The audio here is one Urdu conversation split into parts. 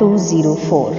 204।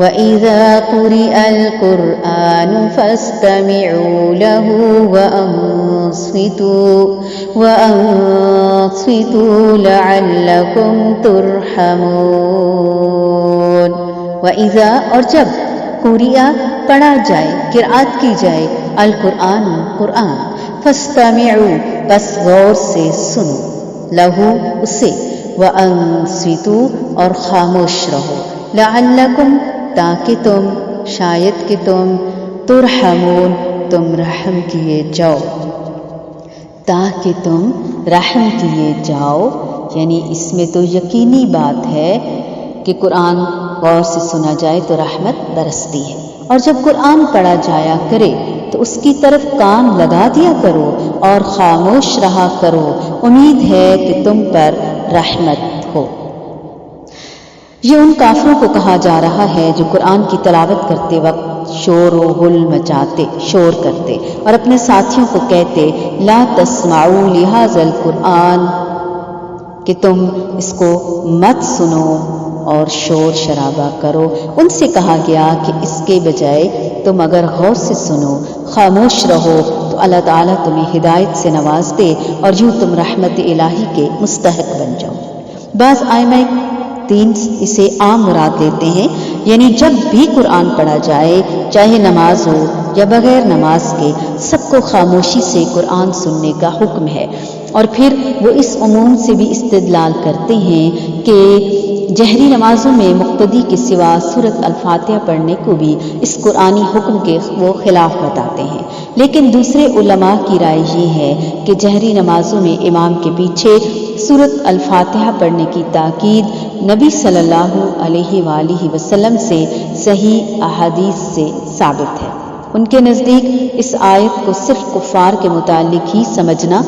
وَإِذَا قُرِئَ الْقُرْآنُ فَاسْتَمِعُوا لَهُ وَأَنصِتُوا لَعَلَّكُمْ تُرْحَمُونَ۔ وَإِذَا اور جب قُرِئَ پڑھا جائے، قرأت کی جائے، القرآن قرآن، فَاسْتَمِعُوا بس غور سے سنو، لَهُ اسے، وَأَنصِتُوا اور خاموش رہو، لَعَلَّكُمْ تاکہ تم، شاید کہ تم، ترحمون تم رحم کیے جاؤ، تاکہ تم رحم کیے جاؤ۔ یعنی اس میں تو یقینی بات ہے کہ قرآن غور سے سنا جائے تو رحمت برستی ہے، اور جب قرآن پڑھا جایا کرے تو اس کی طرف کان لگا دیا کرو اور خاموش رہا کرو، امید ہے کہ تم پر رحمت ہو۔ یہ ان کافروں کو کہا جا رہا ہے جو قرآن کی تلاوت کرتے وقت شور و غل مچاتے، شور کرتے اور اپنے ساتھیوں کو کہتے لا تسمعوا لہذا القرآن، کہ تم اس کو مت سنو اور شور شرابہ کرو۔ ان سے کہا گیا کہ اس کے بجائے تم اگر غور سے سنو، خاموش رہو تو اللہ تعالیٰ تمہیں ہدایت سے نواز دے اور یوں تم رحمت الہی کے مستحق بن جاؤ۔ بعض ائمہ دین اسے عام مراد لیتے ہیں، یعنی جب بھی قرآن پڑھا جائے، چاہے نماز ہو یا بغیر نماز کے، سب کو خاموشی سے قرآن سننے کا حکم ہے۔ اور پھر وہ اس عموم سے بھی استدلال کرتے ہیں کہ جہری نمازوں میں مقتدی کے سوا سورۃ الفاتحہ پڑھنے کو بھی اس قرآنی حکم کے وہ خلاف بتاتے ہیں، لیکن دوسرے علماء کی رائے یہ ہے کہ جہری نمازوں میں امام کے پیچھے سورۃ الفاتحہ پڑھنے کی تاکید نبی صلی اللہ علیہ وآلہ وسلم سے صحیح احادیث سے ثابت ہے۔ ان کے نزدیک اس آیت کو صرف کفار کے متعلق ہی سمجھنا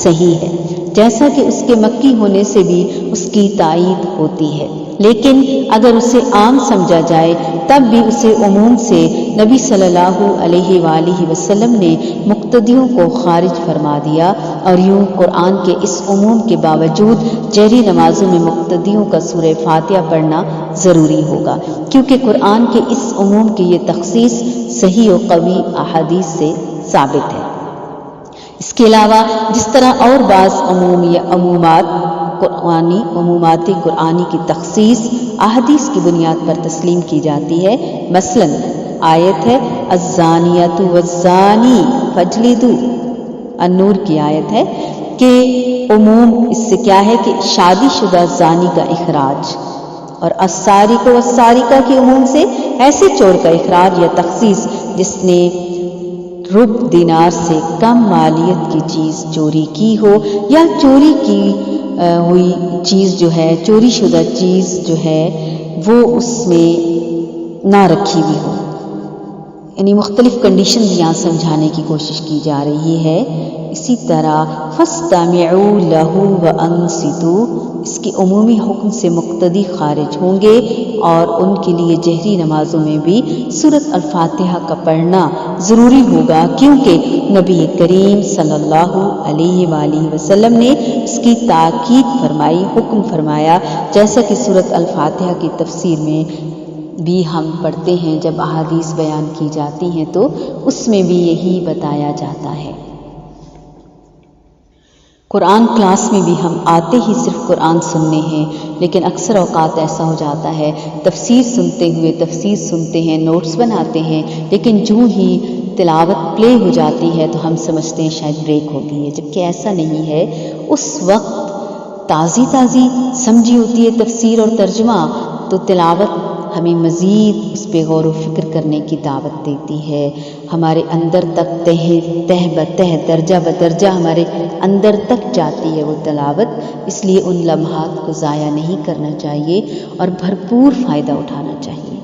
صحیح ہے، جیسا کہ اس کے مکی ہونے سے بھی اس کی تائید ہوتی ہے، لیکن اگر اسے عام سمجھا جائے تب بھی اسے عموم سے نبی صلی اللہ علیہ وآلہ وسلم نے مقتدیوں کو خارج فرما دیا، اور یوں قرآن کے اس عموم کے باوجود جہری نمازوں میں مقتدیوں کا سورہ فاتحہ پڑھنا ضروری ہوگا، کیونکہ قرآن کے اس عموم کی یہ تخصیص صحیح و قوی احادیث سے ثابت ہے۔ اس کے علاوہ جس طرح اور بعض عمومات قرآنی کی تخصیص احادیث کی بنیاد پر تسلیم کی جاتی ہے، مثلا آیت ہے الزانیۃ والزانی فاجلدوا، النور کی آیت ہے کہ عموم اس سے کیا ہے کہ شادی شدہ زانی کا اخراج، اور السارق والسارقہ کی عموم سے ایسے چور کا اخراج یا تخصیص جس نے ربع دینار سے کم مالیت کی چیز چوری کی ہو، یا چوری کی ہوئی چیز جو ہے، چوری شدہ چیز جو ہے وہ اس میں نہ رکھی بھی ہو۔ یعنی مختلف کنڈیشنز یہاں سمجھانے کی کوشش کی جا رہی ہے۔ اسی طرح فَاسْتَمِعُوا لَهُ وَأَنصِتُوا، اس کی عمومی حکم سے مقتدی خارج ہوں گے، اور ان کے لیے جہری نمازوں میں بھی سورۃ الفاتحہ کا پڑھنا ضروری ہوگا، کیونکہ نبی کریم صلی اللہ علیہ وآلہ وسلم نے اس کی تاکید فرمائی، حکم فرمایا، جیسا کہ سورۃ الفاتحہ کی تفسیر میں بھی ہم پڑھتے ہیں، جب احادیث بیان کی جاتی ہیں تو اس میں بھی یہی بتایا جاتا ہے۔ قرآن کلاس میں بھی ہم آتے ہی صرف قرآن سننے ہیں، لیکن اکثر اوقات ایسا ہو جاتا ہے تفسیر سنتے ہوئے تفسیر سنتے ہیں، نوٹس بناتے ہیں، لیکن جو ہی تلاوت پلے ہو جاتی ہے تو ہم سمجھتے ہیں شاید بریک ہو گئی ہے، جبکہ ایسا نہیں ہے۔ اس وقت تازی سمجھی ہوتی ہے تفسیر اور ترجمہ، تو تلاوت ہمیں مزید اس پہ غور و فکر کرنے کی دعوت دیتی ہے، ہمارے اندر تک تہ بتہ درجہ بدرجہ ہمارے اندر تک جاتی ہے وہ تلاوت، اس لیے ان لمحات کو ضائع نہیں کرنا چاہیے اور بھرپور فائدہ اٹھانا چاہیے۔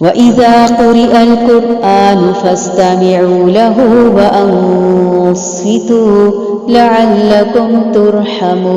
وَإِذَا قُرِئَ الْقُرْآنُ فَاسْتَمِعُوا لَهُ وَأَنصِتُوا لَعَلَّكُمْ تُرْحَمُونَ.